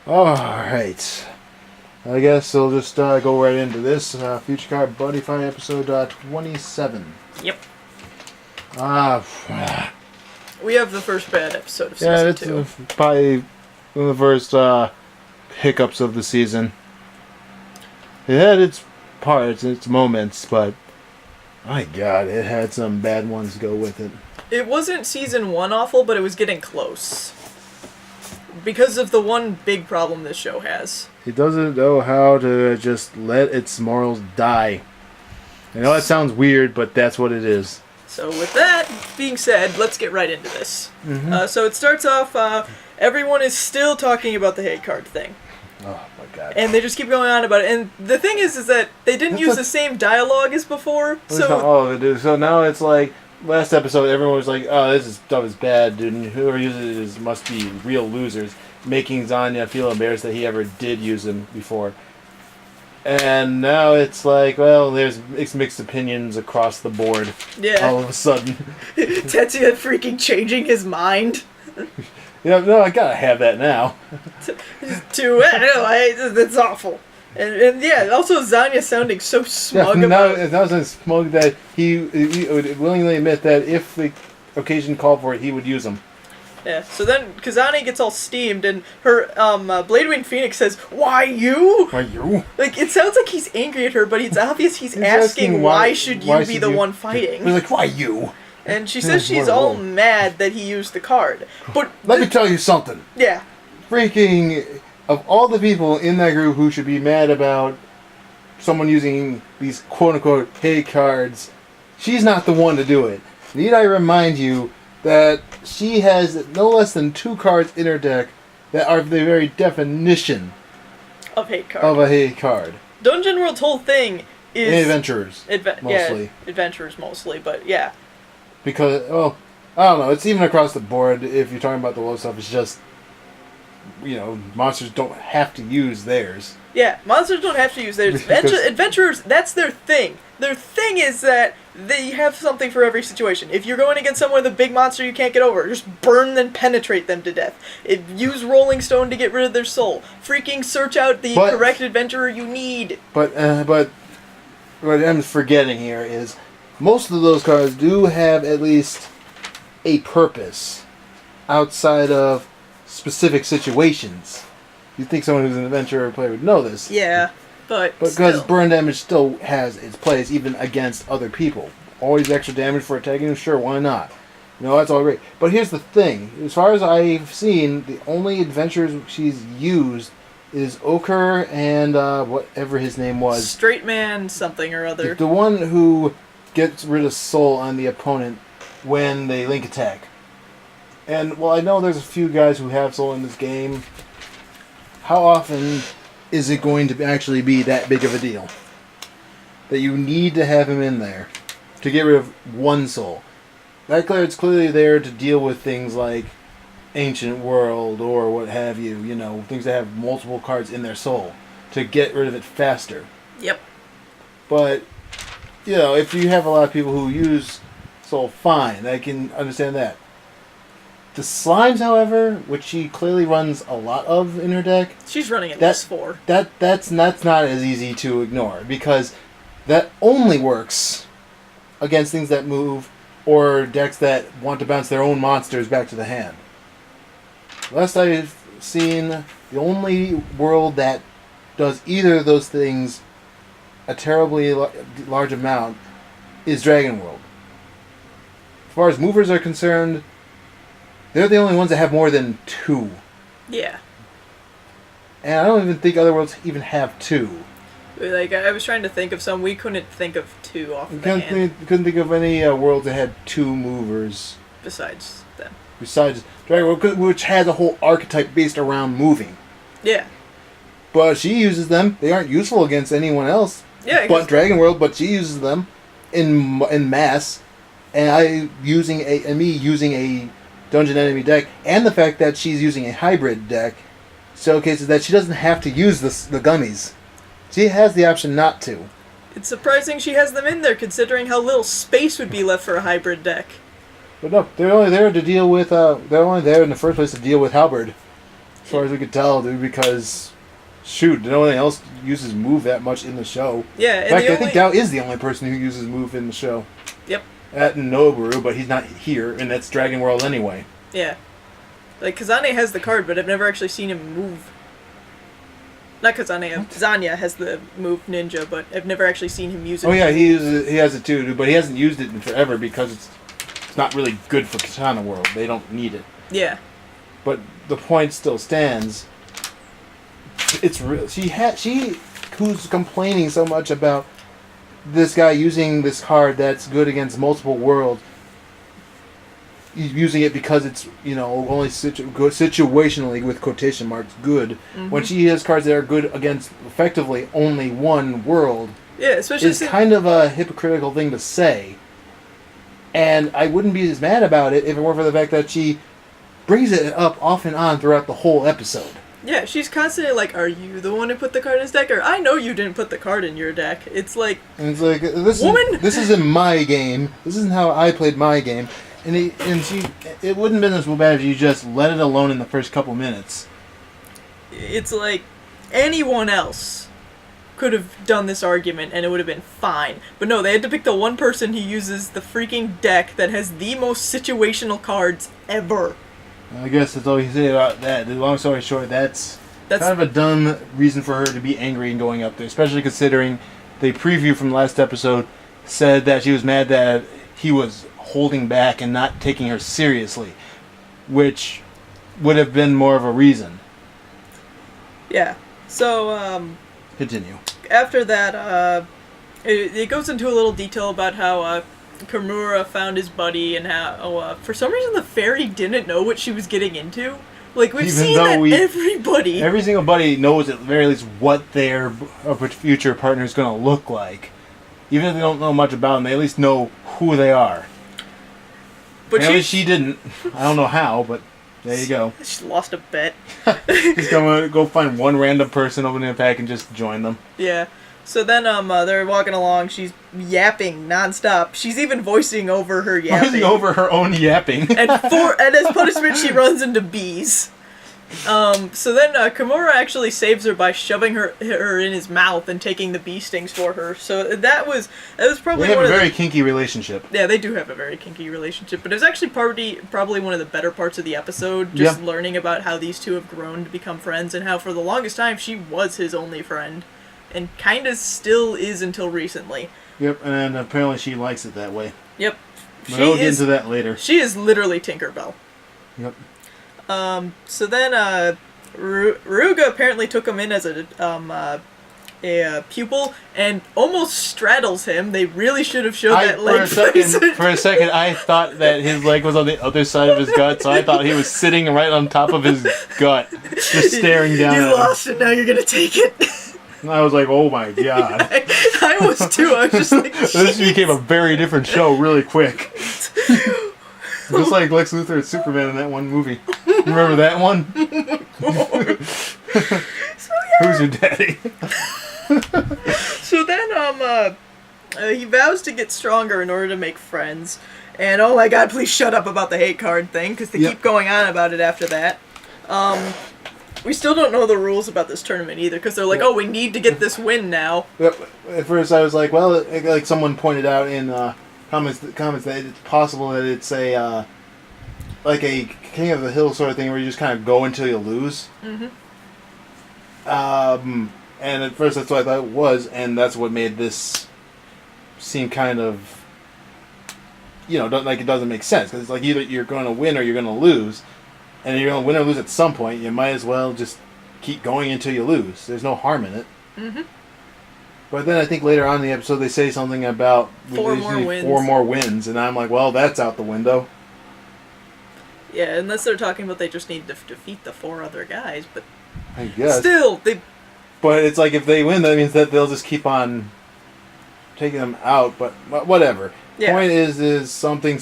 Alright. I guess we'll just go right into this. Future Card Buddyfight episode 27. Yep. Ah. We have the first bad episode of season 2. Yeah, it's probably one of the first hiccups of the season. It had its parts, its moments, but my god, it had some bad ones go with it. It wasn't season 1 awful, but it was getting close. Because of the one big problem this show has. It doesn't know how to just let its morals die. I know that sounds weird, but that's what it is. So with that being said, let's get right into this. Mm-hmm. So it starts off, everyone is still talking about the hate card thing. Oh my god. And they just keep going on about it. And the thing is that they didn't use the same dialogue as before. So now it's like, last episode everyone was like, oh, this stuff is bad, dude, and whoever uses it must be real losers, making Zanya feel embarrassed that he ever did use them before. And now it's like, well, there's mixed opinions across the board. Yeah. All of a sudden. Tetsuya freaking changing his mind. Yeah, no, I gotta have that now. That's awful. And yeah, also Zanya sounding so smug about it. Now it's so smug that he would willingly admit that if the occasion called for it, he would use them. Yeah, so then Kazane gets all steamed, and her Blade Wing Phoenix says, "Why you?" Why you? Like, it sounds like he's angry at her, but it's obvious he's asking why should you be the one fighting. He's like, why you? And she says she's all mad that he used the card. But let me tell you something. Yeah. Freaking, of all the people in that group who should be mad about someone using these quote-unquote hate cards, she's not the one to do it. Need I remind you that she has no less than 2 cards in her deck that are the very definition of hate card. Of a hate card. Dungeon World's whole thing is... adventurers, mostly. Yeah, adventurers mostly, but yeah. Because, well, I don't know, it's even across the board. If you're talking about the low stuff, it's just, you know, monsters don't have to use theirs. Yeah, monsters don't have to use theirs. Adventurers, that's their thing. Their thing is that they have something for every situation. If you're going against someone with a big monster you can't get over, just burn and penetrate them to death. Use Rolling Stone to get rid of their soul. Freaking search out the correct adventurer you need. But what I'm forgetting here is most of those cards do have at least a purpose outside of specific situations. You'd think someone who's an adventurer player would know this. Yeah, but because burn damage still has its place even against other people. Always extra damage for attacking, sure, why not? You know, that's all great. But here's the thing. As far as I've seen, the only adventurers she's used is Ochre and whatever his name was. Straight Man something or other. The one who gets rid of soul on the opponent when they link attack. And, well, I know there's a few guys who have soul in this game. How often is it going to actually be that big of a deal? That you need to have him in there to get rid of one soul. That card's clearly there to deal with things like Ancient World or what have you. You know, things that have multiple cards in their soul. To get rid of it faster. Yep. But, you know, if you have a lot of people who use soul, fine. I can understand that. The slimes, however, which she clearly runs a lot of in her deck, she's running at least 4. That's not as easy to ignore because that only works against things that move or decks that want to bounce their own monsters back to the hand. Last I've seen, the only world that does either of those things a terribly large amount is Dragon World. As far as movers are concerned, they're the only ones that have more than 2. Yeah. And I don't even think other worlds even have 2. Like, I was trying to think of some. We couldn't think of 2 off the hand. Couldn't think of any worlds that had 2 movers. Besides them. Besides Dragon World, which has a whole archetype based around moving. Yeah. But she uses them. They aren't useful against anyone else. Yeah. But Dragon World, but she uses them in mass. And using a dungeon enemy deck, and the fact that she's using a hybrid deck showcases that she doesn't have to use the gummies. She has the option not to. It's surprising she has them in there, considering how little space would be left for a hybrid deck. But no, they're only there to deal with. They're only there in the first place to deal with Halberd. as far as we could tell, dude, because, shoot, no one else uses move that much in the show. Yeah, in fact, I think Dao is the only person who uses move in the show. Yep. At Noboru, but he's not here, and that's Dragon World anyway. Yeah. Like, Kazane has the card, but I've never actually seen him move. Not Kazane, Zanya has the move ninja, but I've never actually seen him use it. Oh yeah, he has it too, but he hasn't used it in forever because it's not really good for Katana World. They don't need it. Yeah. But the point still stands. It's real. She who's complaining so much about this guy using this card that's good against multiple worlds. He's using it because it's, only situationally, with quotation marks, good. Mm-hmm. When she has cards that are good against effectively only one world, yeah, especially it's kind of a hypocritical thing to say. And I wouldn't be as mad about it if it weren't for the fact that she brings it up off and on throughout the whole episode. Yeah, she's constantly like, "Are you the one who put the card in his deck?" Or, "I know you didn't put the card in your deck." It's like, this isn't my game. This isn't how I played my game. And it wouldn't have been as bad if you just let it alone in the first couple minutes. It's like anyone else could have done this argument and it would have been fine. But no, they had to pick the one person who uses the freaking deck that has the most situational cards ever. I guess that's all you say about that. The long story short, that's kind of a dumb reason for her to be angry and going up there, especially considering the preview from the last episode said that she was mad that he was holding back and not taking her seriously, which would have been more of a reason. Yeah. So, continue. After that, it goes into a little detail about how Kimura found his buddy and how, for some reason, the fairy didn't know what she was getting into. Like, we've seen that everybody... Every single buddy knows at the very least what their future partner is going to look like. Even if they don't know much about them, they at least know who they are. But she didn't. I don't know how, but there you go. She lost a bet. Just go find one random person opening a pack and just join them. Yeah. So then they're walking along. She's yapping nonstop. She's even voicing over her yapping. Voicing over her own yapping. and as punishment, she runs into bees. So then Kimura actually saves her by shoving her in his mouth and taking the bee stings for her. So that was probably they have a very kinky relationship. Yeah, they do have a very kinky relationship, but it was actually probably one of the better parts of the episode, just learning about how these two have grown to become friends and how for the longest time she was his only friend and kind of still is until recently. Yep, and apparently she likes it that way. Yep. But we'll get into that later. She is literally Tinkerbell. Yep. So then, Ruga apparently took him in as a pupil and almost straddles him. They really should have showed that leg. For a second, I thought that his leg was on the other side of his gut, so I thought he was sitting right on top of his gut, just staring down at him. You lost it, now you're gonna take it. And I was like, oh my god. I was too, I was just like, this became a very different show really quick. Just like Lex Luthor and Superman in that one movie. Remember that one? So, yeah. Who's your daddy? So then, he vows to get stronger in order to make friends. And oh my god, please shut up about the hate card thing, because they keep going on about it after that. We still don't know the rules about this tournament either, because they're like, oh, we need to get this win now. At first I was like, well, like someone pointed out in comments that it's possible that it's a like a King of the Hill sort of thing where you just kind of go until you lose. Mm-hmm. And at first that's what I thought it was, and that's what made this seem kind of, like it doesn't make sense, because it's like either you're going to win or you're going to lose, and if you're going to win or lose at some point, you might as well just keep going until you lose. There's no harm in it. Mm-hmm. But then I think later on in the episode they say something about 4 more wins, and I'm like, well, that's out the window. Yeah, unless they're talking about they just need to defeat the 4 other guys, but I guess. Still, they... But it's like if they win, that means that they'll just keep on taking them out, but whatever. Yeah. Point is something,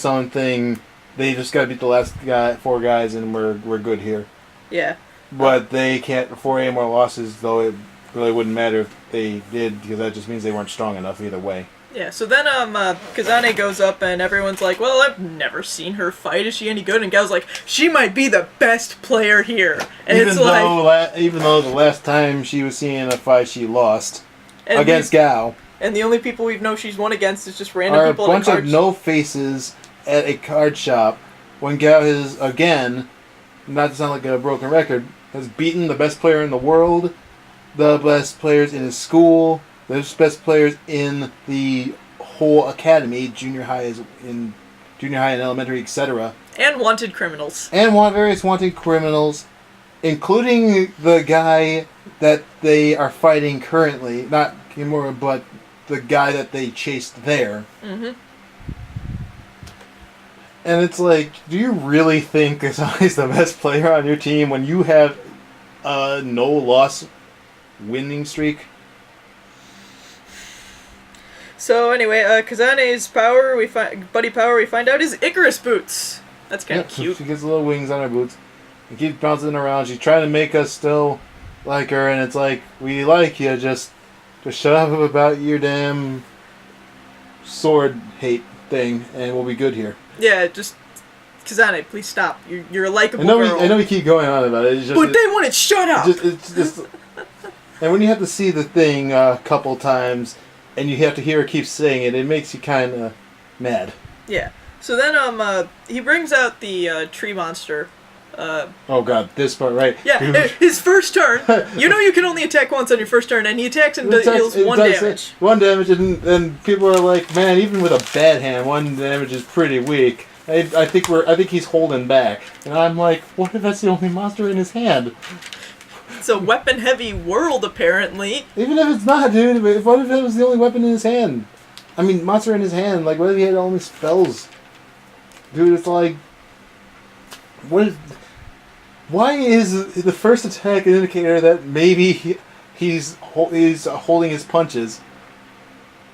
they just gotta beat the last 4 guys and we're good here. Yeah. But they can't afford any more losses, though it really wouldn't matter if they did, because that just means they weren't strong enough either way. Yeah, so then Kazane goes up and everyone's like, well, I've never seen her fight. Is she any good? And Gao's like, she might be the best player here. And even though the last time she was seen in a fight, she lost against Gao. And the only people we know she's won against is just random people. A bunch of no faces at a card shop when Gao has, again, not to sound like a broken record, has beaten the best player in the world, the best players in his school, the best players in the whole academy, junior high and elementary, etc. And wanted criminals. And various wanted criminals, including the guy that they are fighting currently, not Kimura, but the guy that they chased there. Mm-hmm. And it's like, do you really think Kazane's the best player on your team when you have a no-loss winning streak? So anyway, Kazane's power, buddy power, we find out is Icarus boots. That's kind of cute. She gets little wings on her boots. She keeps bouncing around. She's trying to make us still like her, and it's like, we like you, just shut up about your damn sword hate thing, and we'll be good here. Yeah, just Kazane, please stop. You're a likable girl. I know we keep going on about it. It's just, but they want it. Shut up. It's just, and when you have to see the thing a couple times, and you have to hear her keep saying it, it makes you kind of mad. Yeah. So then he brings out the tree monster. Oh god, this part, right? Yeah, his first turn. You know you can only attack once on your first turn, and he attacks and deals 1 damage. 1 damage, and people are like, man, even with a bad hand, 1 damage is pretty weak. I think he's holding back, and I'm like, what if that's the only monster in his hand? It's a weapon-heavy world, apparently. Even if it's not, dude. What if it was the only weapon in his hand? I mean, monster in his hand. Like, what if he had only spells? Dude, it's like, why is the first attack an indicator that maybe he's holding his punches?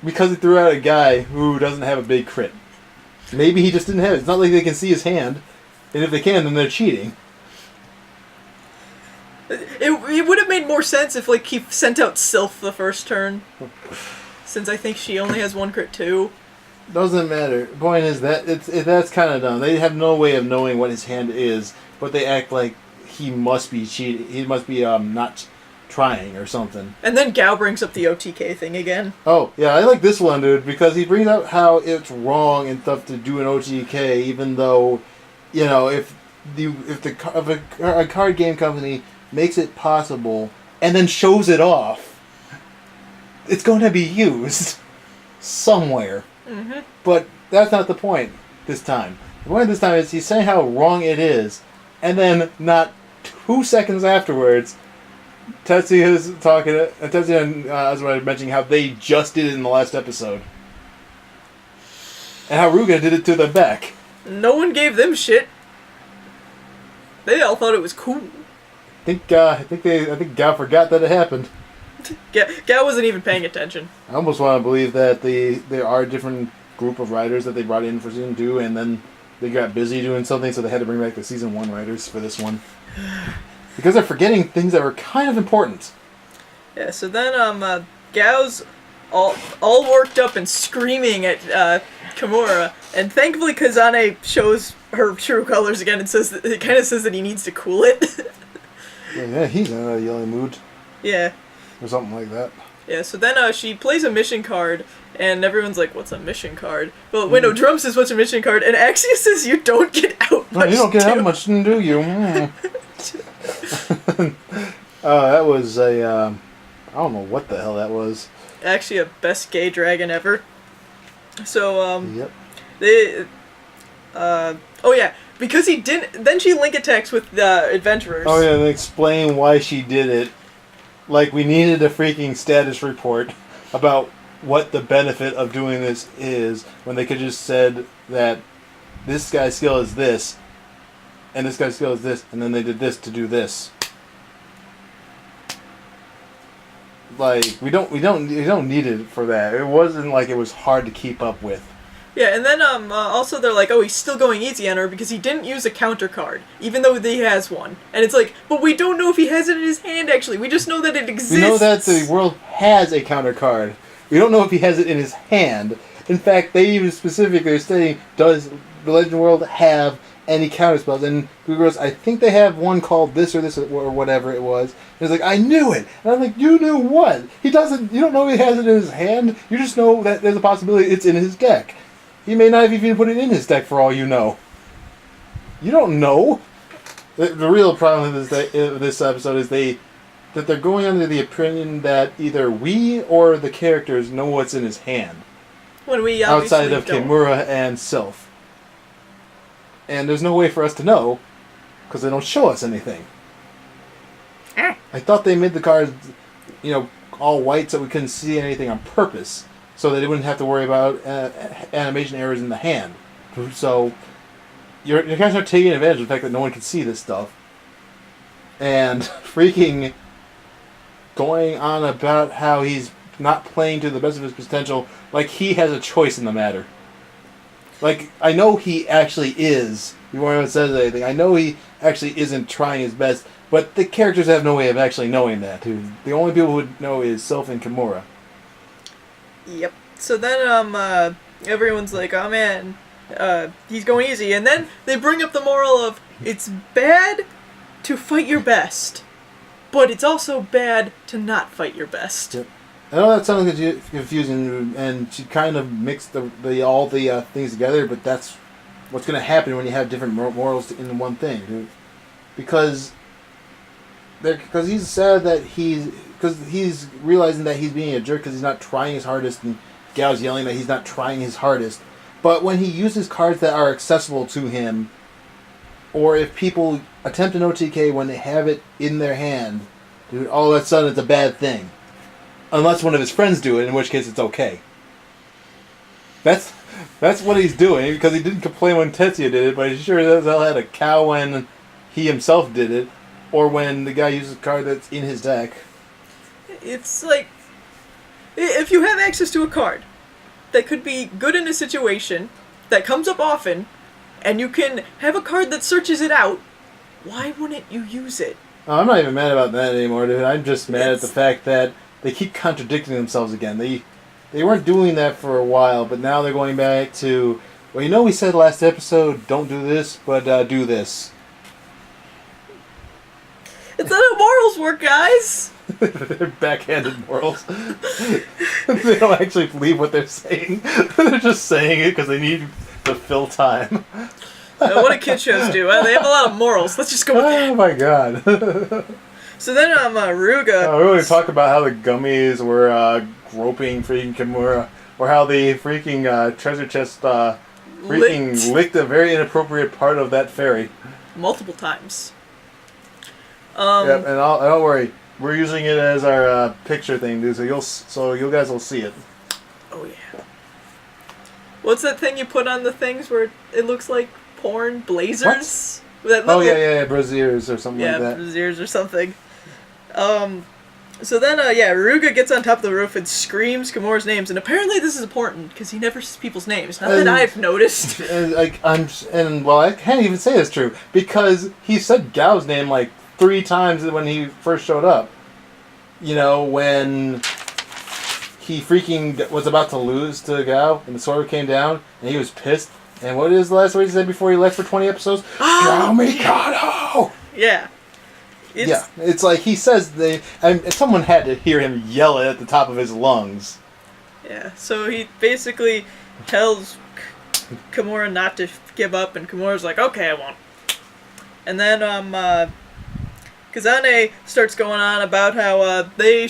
Because he threw out a guy who doesn't have a big crit. Maybe he just didn't have it. It's not like they can see his hand. And if they can, then they're cheating. It would have made more sense if he sent out Sylph the first turn. Since I think she only has 1 crit too. Doesn't matter. The point is that that's kind of dumb. They have no way of knowing what his hand is, but they act like he must be cheating. He must be not trying or something. And then Gao brings up the OTK thing again. Oh yeah, I like this one, dude, because he brings up how it's wrong and stuff to do an OTK, even though, you know, if a card game company makes it possible and then shows it off, it's going to be used somewhere. Mm-hmm. But that's not the point this time. The point this time is he's saying how wrong it is, and then not 2 seconds afterwards, Tetsuya's talking. Tetsuya and Azuma mentioning how they just did it in the last episode, and how Ruga did it to the back. No one gave them shit. They all thought it was cool. I think Gao forgot that it happened. Gao wasn't even paying attention. I almost want to believe that there are a different group of writers that they brought in for season 2, and then they got busy doing something, so they had to bring back the season 1 writers for this one. Because they're forgetting things that were kind of important. Yeah, so then Gao's all worked up and screaming at Kimura, and thankfully Kazane shows her true colors again and says that he needs to cool it. Yeah, he's in a yelling mood. Yeah. Or something like that. Yeah, so then she plays a mission card, and everyone's like, what's a mission card? Well, wait, no, Drum says, what's a mission card? And Axia says, you don't get out much. No, you don't get out much, do you? That was I don't know what the hell that was. Actually, a best gay dragon ever. So, Yep. oh yeah, because he didn't, then she link attacks with the adventurers. Oh yeah, and explain why she did it. Like, we needed a freaking status report about what the benefit of doing this is, when they could just said that this guy's skill is this, and this guy's skill is this, and then they did this to do this. Like, we don't need it for that. It wasn't like it was hard to keep up with. Yeah, and then also they're like, oh, he's still going easy on her because he didn't use a counter card, even though he has one. And it's like, but we don't know if he has it in his hand, actually. We just know that it exists. We know that the world has a counter card. We don't know if he has it in his hand. In fact, they even specifically are saying, does the Legend World have any counterspells? And Google goes, I think they have one called this or whatever it was. And he's like, I knew it. And I'm like, you knew what? He doesn't. You don't know he has it in his hand. You just know that there's a possibility it's in his deck. He may not have even put it in his deck for all you know. You don't know. The real problem with this episode is that they're going under the opinion that either we or the characters know what's in his hand. When we outside of don't. Kimura and Sylph. And there's no way for us to know, because they don't show us anything. I thought they made the cards, all white so we couldn't see anything on purpose, so that they wouldn't have to worry about animation errors in the hand. So, you guys are taking advantage of the fact that no one can see this stuff. And freaking going on about how he's not playing to the best of his potential, like he has a choice in the matter. Like, I know he actually is, before anyone says anything, I know he actually isn't trying his best, but the characters have no way of actually knowing that. The only people who would know is Sylph and Kimura. Yep. So then everyone's like, oh man, he's going easy. And then they bring up the moral of, it's bad to fight your best, but it's also bad to not fight your best. Yep. I know that sounds confusing, and she kind of mixed all the things together, but that's what's going to happen when you have different morals in one thing. Because he's sad that he's realizing that he's being a jerk because he's not trying his hardest, and Gao's yelling that he's not trying his hardest. But when he uses cards that are accessible to him, or if people attempt an OTK when they have it in their hand, dude, all of a sudden it's a bad thing. Unless one of his friends do it, in which case it's okay. That's what he's doing, because he didn't complain when Tetsuya did it, but he sure as hell had a cow when he himself did it, or when the guy uses a card that's in his deck. It's like, if you have access to a card that could be good in a situation, that comes up often, and you can have a card that searches it out, why wouldn't you use it? Oh, I'm not even mad about that anymore, dude. I'm just mad at the fact that they keep contradicting themselves again. They weren't doing that for a while, but now they're going back to, well, we said last episode, don't do this, but do this. It's not how morals work, guys! They're backhanded morals. They don't actually believe what they're saying. They're just saying it because they need to fill time. What do kid shows do? They have a lot of morals. Let's just go with that. Oh my god. So then Ruga... we really talk about how the gummies were groping freaking Kimura, or how the freaking treasure chest licked a very inappropriate part of that fairy. Multiple times. Yep, and don't worry, we're using it as our picture thing, dude. So you guys will see it. Oh yeah. What's that thing you put on the things where it looks like porn? Blazers? That little... Oh yeah, braziers or something like that. Yeah, braziers or something. So then, Ruga gets on top of the roof and screams Kimura's names, and apparently this is important, because he never says people's names. Not that I've noticed. I can't even say it's true, because he said Gao's name like 3 times when he first showed up. When he freaking was about to lose to Gao, and the sword came down, and he was pissed. And what is the last word he said before he left for 20 episodes? Gao Mikado! Yeah. It's like he says someone had to hear him yell it at the top of his lungs. Yeah, so he basically tells Kimura not to give up, and Kimura's like, okay, I won't. And then Kazane starts going on about how they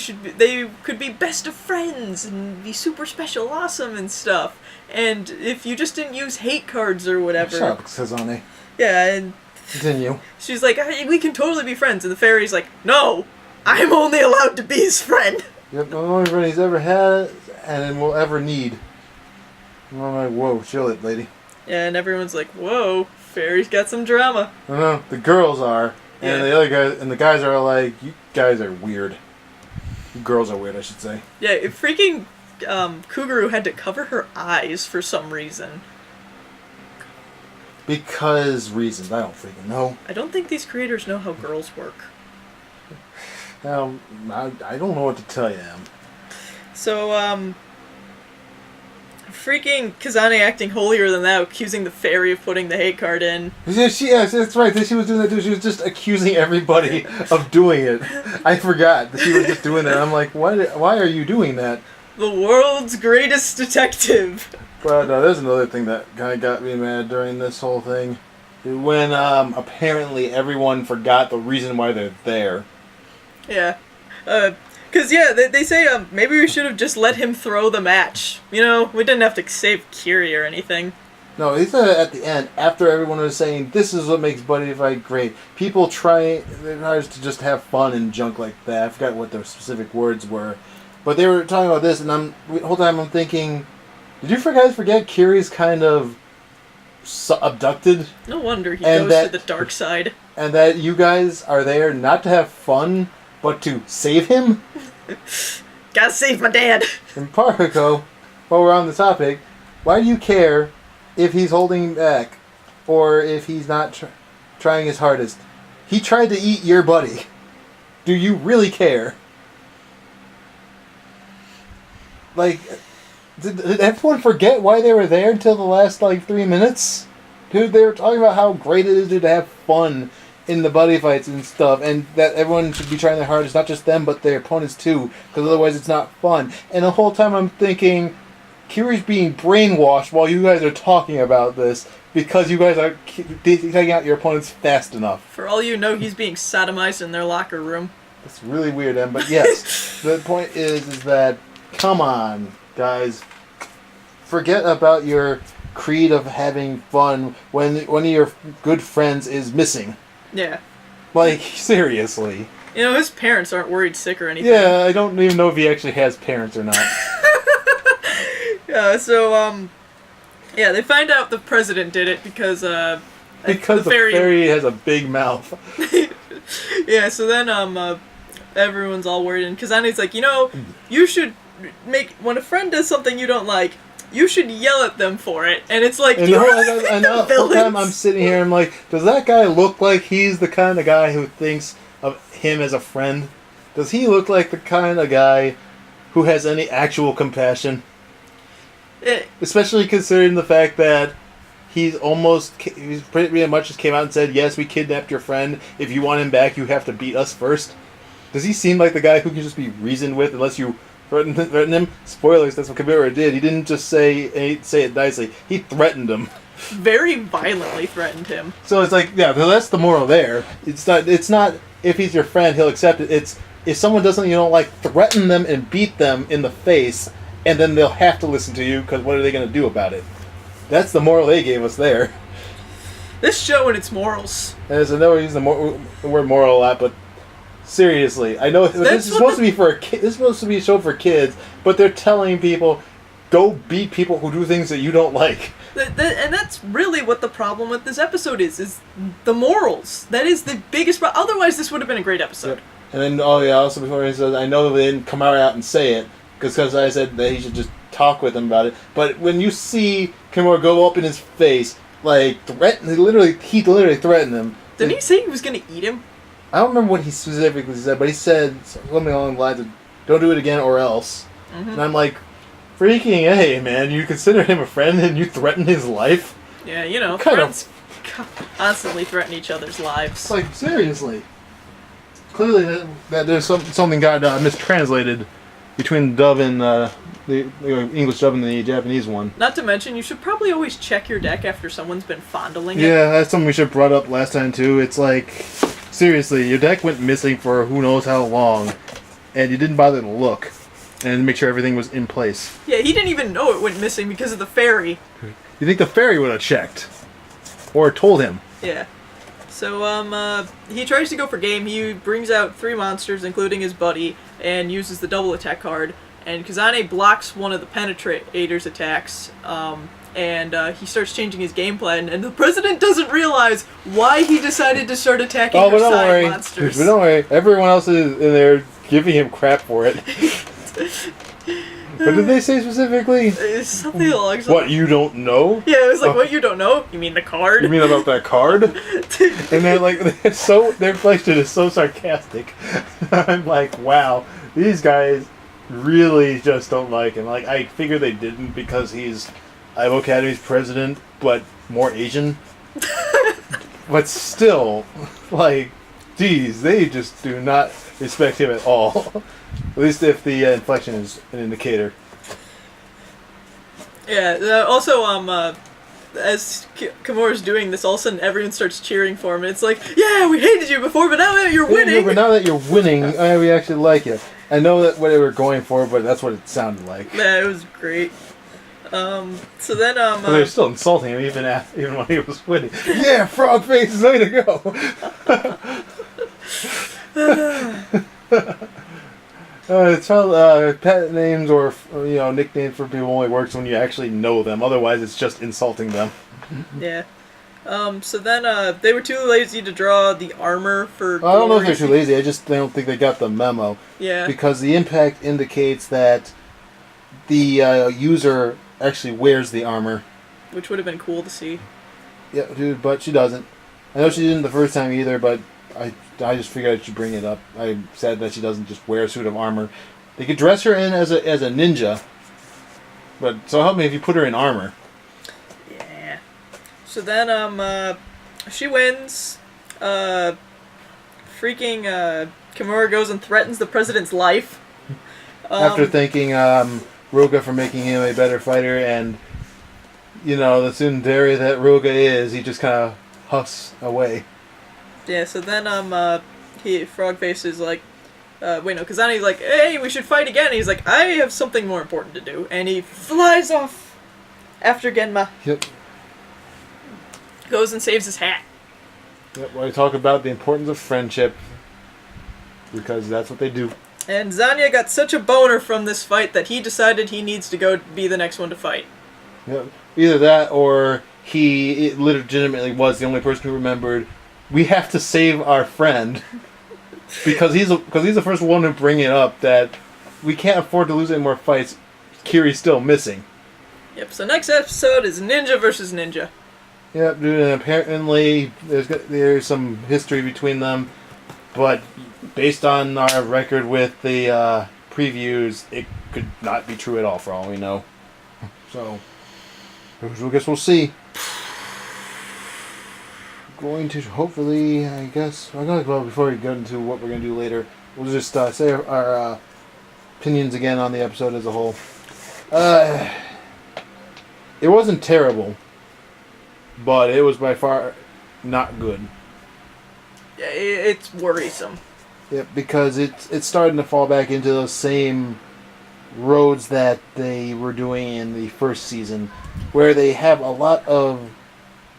could be best of friends and be super special, awesome and stuff. And if you just didn't use hate cards or whatever. Shut up, Kazane. Yeah, and continue. She's like, we can totally be friends. And the fairy's like, no, I'm only allowed to be his friend. Yep, the only friend he's ever had and will ever need. And I'm like, whoa, chill it, lady. Yeah, and everyone's like, whoa, fairy's got some drama. I know, the girls are. And the other guys, and the guys are like, you guys are weird. You girls are weird, I should say. Yeah, freaking Kuguru had to cover her eyes for some reason. Because reasons, I don't freaking know. I don't think these creators know how girls work. I don't know what to tell you, Em. So, freaking Kazane acting holier than thou, accusing the fairy of putting the hate card in. Yes, that's right. She was doing that too. She was just accusing everybody of doing it. I forgot that she was just doing that. I'm like, why are you doing that? The world's greatest detective. But there's another thing that kind of got me mad during this whole thing. When apparently everyone forgot the reason why they're there. Yeah. Because, they say maybe we should have just let him throw the match. You know, we didn't have to save Kiri or anything. No, he said at the end, after everyone was saying, this is what makes Buddyfight great. People try to just have fun and junk like that. I forgot what their specific words were. But they were talking about this, and the whole time I'm thinking, did you guys forget Kiri's kind of abducted? No wonder he goes to the dark side. And that you guys are there not to have fun, but to save him? Gotta save my dad! And Parako, while we're on the topic, why do you care if he's holding back or if he's not trying his hardest? He tried to eat your buddy. Do you really care? Like, did everyone forget why they were there until the last, 3 minutes? Dude, they were talking about how great it is to have fun in the buddy fights and stuff, and that everyone should be trying their hardest, not just them, but their opponents too, because otherwise it's not fun. And the whole time I'm thinking, Kiri's being brainwashed while you guys are talking about this, because you guys are taking out your opponents fast enough. For all you know, he's being sodomized in their locker room. It's really weird, Em, but yes, the point is that, come on, guys, forget about your creed of having fun when one of your good friends is missing. Yeah. Like, seriously. You know, his parents aren't worried sick or anything. Yeah, I don't even know if he actually has parents or not. Yeah, so, they find out the president did it because the fairy has a big mouth. Yeah, so then, everyone's all worried, and Kazane's like, you should when a friend does something you don't like, you should yell at them for it. And it's like, and the whole time I'm sitting here, I'm like, does that guy look like he's the kind of guy who thinks of him as a friend? Does he look like the kind of guy who has any actual compassion? Especially considering the fact that he's pretty much just came out and said, yes, we kidnapped your friend. If you want him back, you have to beat us first. Does he seem like the guy who can just be reasoned with unless you threaten him? Spoilers, that's what Kabira did. He didn't just say it nicely. He threatened him. Very violently threatened him. So it's like, yeah, that's the moral there. It's not if he's your friend, he'll accept it. It's if someone does something you don't like, threaten them and beat them in the face, and then they'll have to listen to you, because what are they going to do about it? That's the moral they gave us there. This show and its morals. As I know we use the word moral a lot, but seriously, I know this is supposed to be for a kid. This is supposed to be a show for kids, but they're telling people, go beat people who do things that you don't like. And that's really what the problem with this episode is the morals. That is the biggest problem. Otherwise, this would have been a great episode. Yep. And then, also before he says, I know they didn't come out and say it, because I said that he should just talk with them about it. But when you see Kimura go up in his face, threaten, he literally threatened him. Didn't he say he was going to eat him? I don't remember what he specifically said, but he said something along the lines of, don't do it again or else. Mm-hmm. And I'm like, freaking A, man, you consider him a friend and you threaten his life? Yeah, friends constantly threaten each other's lives. It's seriously. Clearly that there's something got mistranslated between the dub and the English dub and the Japanese one. Not to mention, you should probably always check your deck after someone's been fondling it. Yeah, that's something we should have brought up last time too. It's like, seriously, your deck went missing for who knows how long, and you didn't bother to look and make sure everything was in place. Yeah, he didn't even know it went missing because of the fairy. You think the fairy would have checked? Or told him? Yeah. So, he tries to go for game. He brings out 3 monsters, including his buddy, and uses the double attack card. And Kazane blocks one of the Penetrator's attacks, and he starts changing his game plan. And the president doesn't realize why he decided to start attacking her side monsters. But don't worry. Everyone else is in there giving him crap for it. What did they say specifically? Something along what, you don't know? Yeah, it was like, what, you don't know? You mean the card? You mean about that card? And they're their question is so sarcastic. I'm like, wow, these guys really just don't like him. Like, I figure they didn't because he's Ivo Academy's president, but more Asian. But still, like, geez, they just do not respect him at all. At least if the inflection is an indicator. Yeah, also, as Kimura's doing this, all of a sudden everyone starts cheering for him. It's like, yeah, we hated you before, but now that you're winning... Yeah, but now that you're winning, we actually like you. I know that what they were going for, but that's what it sounded like. Yeah, it was great. So then, But they were still insulting him even when he was winning. Yeah, frog face, way to go! Pet names or nicknames for people only works when you actually know them. Otherwise, it's just insulting them. Yeah. So then they were too lazy to draw the armor for. I don't know if they're too lazy. I don't think they got the memo. Yeah. Because the impact indicates that the user actually wears the armor. Which would have been cool to see. Yeah, dude, but she doesn't. I know she didn't the first time either, but I just figured I should bring it up. I'm sad that she doesn't just wear a suit of armor. They could dress her in as a ninja, but so help me if you put her in armor. Yeah. So then she wins. Kimura goes and threatens the president's life. After thanking Ruga for making him a better fighter, and the tsundere that Ruga is, he just kind of huffs away. Yeah, so then Frogface is like, Kazane's like, hey, we should fight again. And he's like, I have something more important to do. And he flies off after Genma. Yep. Goes and saves his hat. Yep, I talk about the importance of friendship, because that's what they do. And Zanya got such a boner from this fight that he decided he needs to go be the next one to fight. Yep. Either that, or he legitimately was the only person who remembered, we have to save our friend, because he's the first one to bring it up that we can't afford to lose any more fights. Kiri's still missing. Yep. So next episode is Ninja versus Ninja. Yep, dude. And apparently there's some history between them, but based on our record with the previews, it could not be true at all for all we know. So I guess we'll see. Going to hopefully, I guess, before we get into what we're going to do later, we'll just say our opinions again on the episode as a whole. It wasn't terrible, but it was by far not good. Yeah, it's worrisome. Yeah, because it's starting to fall back into those same roads that they were doing in the first season, where they have a lot of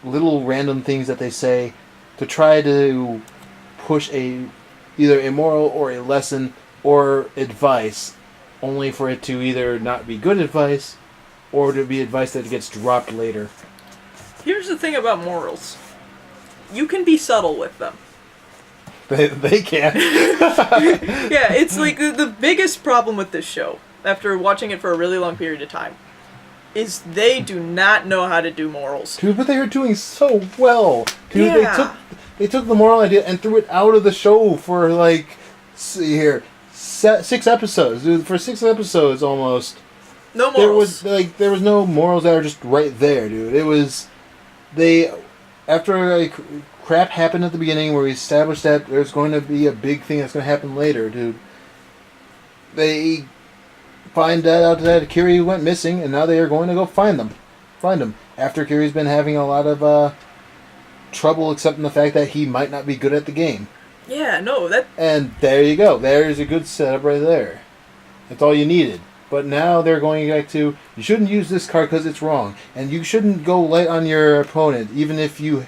little random things that they say to try to push either a moral or a lesson or advice, only for it to either not be good advice or to be advice that gets dropped later. Here's the thing about morals. You can be subtle with them. They can. Yeah, it's like the biggest problem with this show, after watching it for a really long period of time, is they do not know how to do morals. Dude, but they are doing so well. Dude, yeah. They took the moral idea and threw it out of the show for 6 episodes. Dude, for 6 episodes almost. No morals. There was no morals that were just right there, dude. It was after crap happened at the beginning where we established that there's going to be a big thing that's going to happen later, dude. They find out that Kiri went missing, and now they are going to go find him. After Kiri's been having a lot of trouble accepting the fact that he might not be good at the game. Yeah, no, that... And there you go. There's a good setup right there. That's all you needed. But now they're going back to, you shouldn't use this card because it's wrong. And you shouldn't go light on your opponent, even if you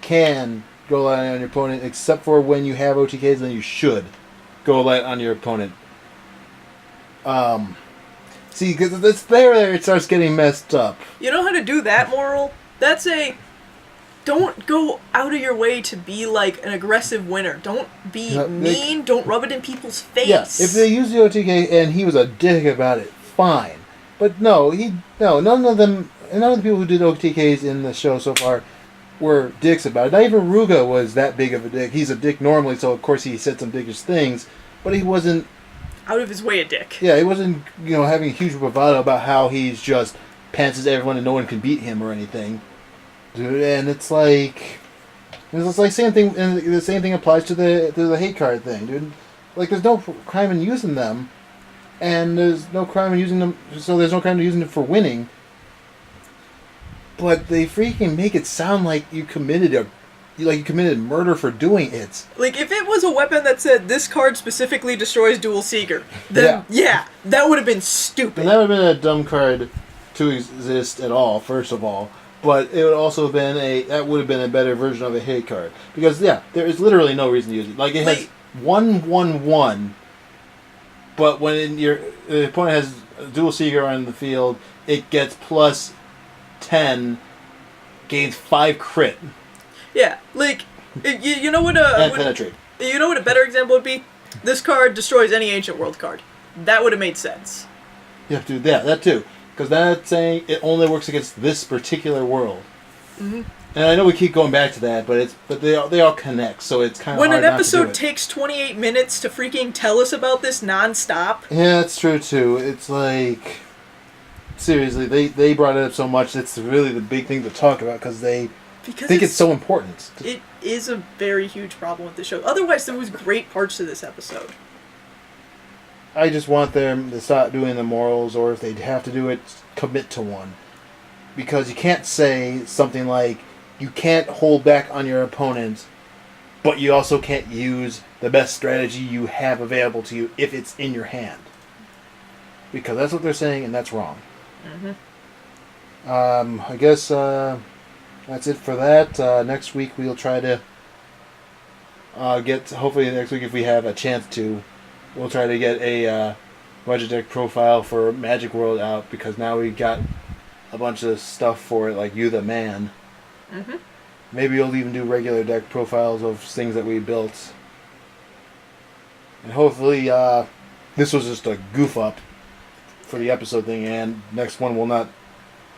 can go light on your opponent, except for when you have OTKs, then you should go light on your opponent. See, because it's there it starts getting messed up. You know how to do that moral? That's don't go out of your way to be like an aggressive winner. Don't be mean. Don't rub it in people's face. Yeah, if they use the OTK and he was a dick about it, fine. But none of the people who did OTKs in the show so far were dicks about it. Not even Ruga was that big of a dick. He's a dick normally, so of course he said some dickish things, but he wasn't out of his way a dick. Yeah, he wasn't, having a huge bravado about how he's just pantses everyone and no one can beat him or anything. Dude, and it's like same thing, and the same thing applies to the hate card thing, dude. Like, there's no crime in using them, and there's no crime in using them, so there's no crime in using them for winning. But they freaking make it sound like you committed murder for doing it. Like, if it was a weapon that said, this card specifically destroys Dual Seeger, then, yeah that would have been stupid. And that would have been a dumb card to exist at all, first of all. But it would also have been a better version of a hate card. Because, there is literally no reason to use it. Like, it has 1/1/1, but when the opponent has a Dual Seeger on the field, it gets plus 10, gains 5 crit. Yeah, like, you know what and penetrate. You know what a better example would be? This card destroys any Ancient World card. That would have made sense. You have to do that too. Because that's saying it only works against this particular world. Mm-hmm. And I know we keep going back to that, but they all connect, so it's kind of hard when an not to episode do it. takes 28 minutes to freaking tell us about this non-stop. Yeah, that's true too. It's like, seriously, they brought it up so much. It's really the big thing to talk about because they think it's so important. It is a very huge problem with the show. Otherwise, there was great parts to this episode. I just want them to stop doing the morals, or if they have to do it, commit to one. Because you can't say something like, you can't hold back on your opponent, but you also can't use the best strategy you have available to you if it's in your hand. Because that's what they're saying, and that's wrong. Mm-hmm. I guess that's it for that. Next week we'll try to hopefully next week if we have a chance to, we'll try to get a budget deck profile for Magic World out, because now we got a bunch of stuff for it, like You the Man. Mm-hmm. Maybe we'll even do regular deck profiles of things that we built. And hopefully this was just a goof up for the episode thing, and next one will not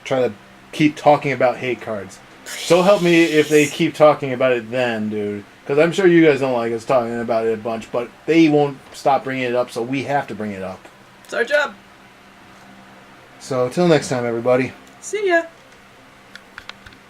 try to keep talking about hate cards. So help me if they keep talking about it then, dude. Because I'm sure you guys don't like us talking about it a bunch, but they won't stop bringing it up, so we have to bring it up. It's our job. So, till next time, everybody. See ya.